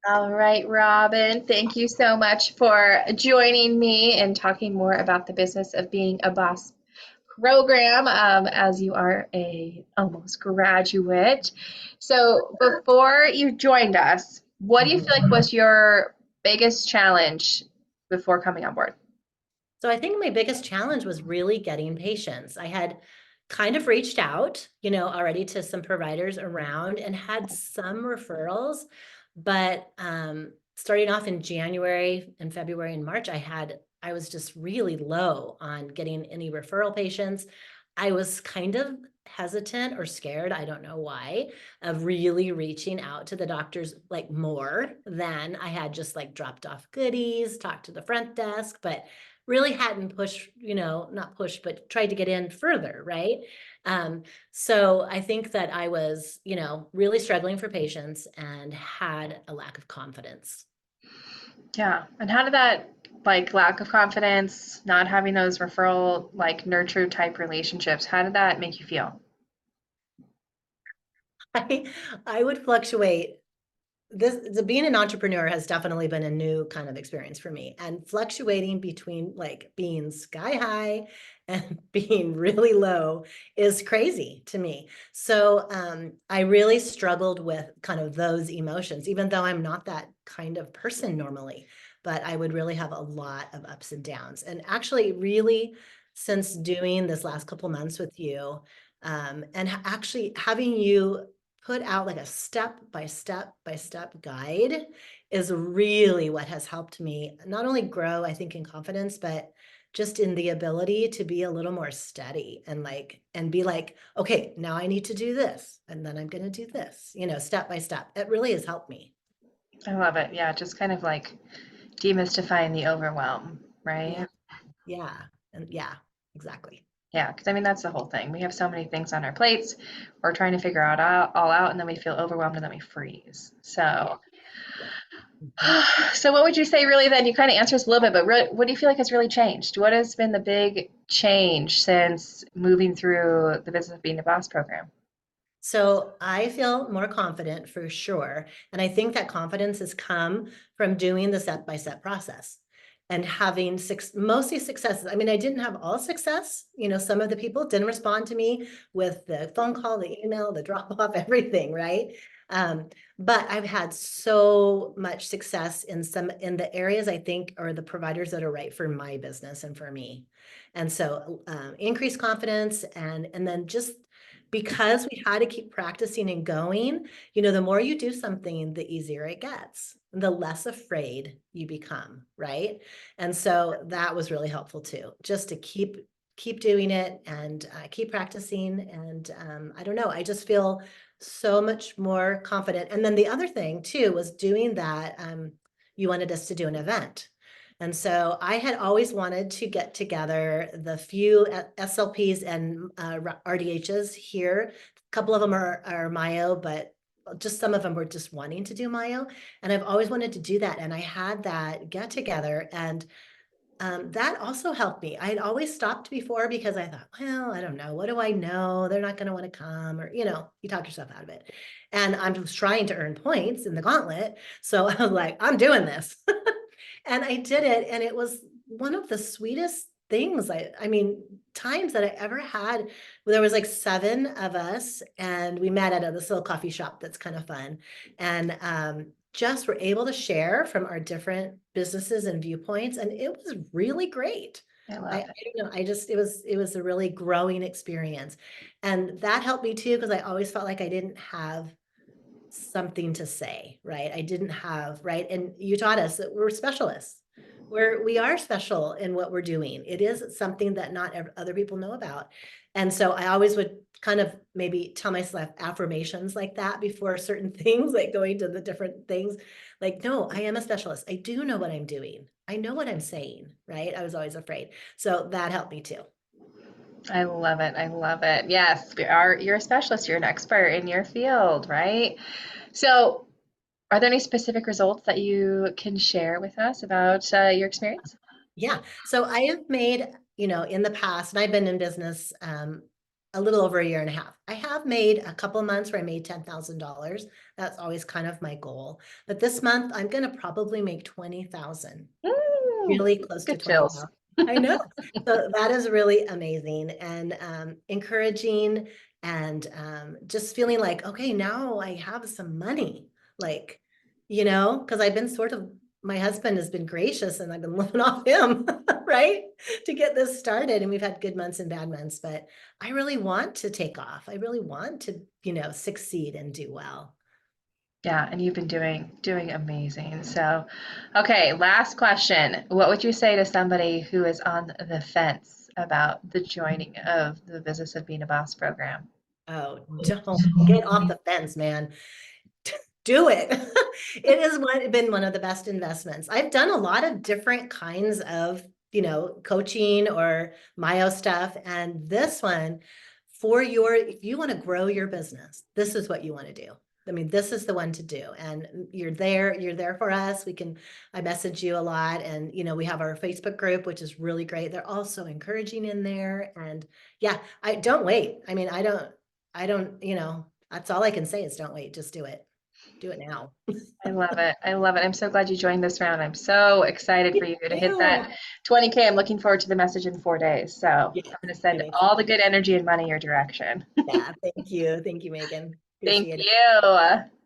All right, Robin, thank you so much for joining me and talking more about the business of being a boss program, as you are a almost graduate. So before you joined us, what do you feel like Mhm. was your biggest challenge before coming on board? So I think my biggest challenge was really getting patients. I had kind of reached out, already to some providers around and had some referrals, but starting off in January and February and March, I was just really low on getting any referral patients. I was kind of hesitant or scared, I don't know why, of really reaching out to the doctors like more than I had just like dropped off goodies, talked to the front desk, but really hadn't pushed, not pushed, but tried to get in further, right? So I think that I was, really struggling for patients and had a lack of confidence. Yeah, and how did that like lack of confidence, not having those referral like nurture type relationships, how did that make you feel? I I would fluctuate. Being an entrepreneur has definitely been a new kind of experience for me, and fluctuating between like being sky high and being really low is crazy to me. So I really struggled with kind of those emotions, even though I'm not that kind of person normally. But I would really have a lot of ups and downs. And actually, really, since doing this last couple months with you, and actually having you put out like a step by step by step guide is really what has helped me not only grow, I think, in confidence, but just in the ability to be a little more steady and be like, okay, now I need to do this, and then I'm going to do this, step by step. It really has helped me. I love it. Yeah, just kind of like demystifying the overwhelm, Yeah. right? Yeah. And yeah, exactly. Yeah, because I mean that's the whole thing. We have so many things on our plates. We're trying to figure out all out, and then we feel overwhelmed, and then we freeze. Yeah. So, Yeah. Mhm. so what would you say really then? You kind of answered this a little bit, but what do you feel like has really changed? What has been the big change since moving through the business of being a boss program? So I feel more confident for sure. And I think that confidence has come from doing the step by step process and having mostly successes. I mean, I didn't have all success. Some of the people didn't respond to me with the phone call, the email, the drop off, everything, right? Um, but I've had so much success in the areas I think are the providers that are right for my business and for me. And so increased confidence and then just because we had to keep practicing and going, the more you do something, the easier it gets, the less afraid you become, right? And so that was really helpful too, just to keep doing it and keep practicing. And I don't know, I just feel so much more confident. And then the other thing too was doing that. You wanted us to do an event. And so I had always wanted to get together the few SLPs and RDHs here. A couple of them are Mayo, but just some of them were just wanting to do Mayo. And I've always wanted to do that. And I had that get together. And that also helped me. I had always stopped before because I thought, well, I don't know. What do I know? They're not going to want to come, or, you talk yourself out of it. And I'm just trying to earn points in the gauntlet. So I was like, I'm doing this. And I did it. And it was one of the sweetest things. I mean, times that I ever had. There was like seven of us, and we met at this little coffee shop that's kind of fun. And just were able to share from our different businesses and viewpoints, and it was really great. I I, love I it. don't know, it was a really growing experience, and that helped me too because I always felt like I didn't have something to say, right? I didn't have, right? And you taught us that we're specialists. We are special in what we're doing. It is something that not other people know about. And so I always would kind of maybe tell myself affirmations like that before certain things, like going to the different things. Like, no, I am a specialist. I do know what I'm doing. I know what I'm saying, right? I was always afraid. So that helped me too. I love it. I love it. Yes, you're a specialist. You're an expert in your field, right? So, are there any specific results that you can share with us about your experience? Yeah. So I have made, in the past, and I've been in business a little over a year and a half. I have made a couple months where I made $10,000. That's always kind of my goal. But this month I'm going to probably make 20,000, really close to Good chills. 20,000. I know. So that is really amazing and encouraging and just feeling like, okay, now I have some money. Like, because I've been sort of, my husband has been gracious and I've been living off him, right? To get this started. And we've had good months and bad months, but I really want to take off. I really want to, succeed and do well. Yeah, and you've been doing amazing. So, okay, last question. What would you say to somebody who is on the fence about the joining of the Business of Being a Boss program? Oh, don't get off the fence, man. Do it. It has been one of the best investments. I've done a lot of different kinds of, coaching or Myo stuff. And this one if you want to grow your business, this is what you want to do. I mean, this is the one to do. And you're there for us. I message you a lot. And, we have our Facebook group, which is really great. They're also encouraging in there. And yeah, I don't wait. I mean, I don't, that's all I can say is don't wait, just do it. Do it now. I love it. I love it. I'm so glad you joined this round. I'm so excited for you to hit Ew. that 20K. I'm looking forward to the message in 4 days. So I'm Yeah, going to I'm send all the excited. good energy and money your direction. Yeah, thank you. Thank you, Megan. Thank Appreciate it. you.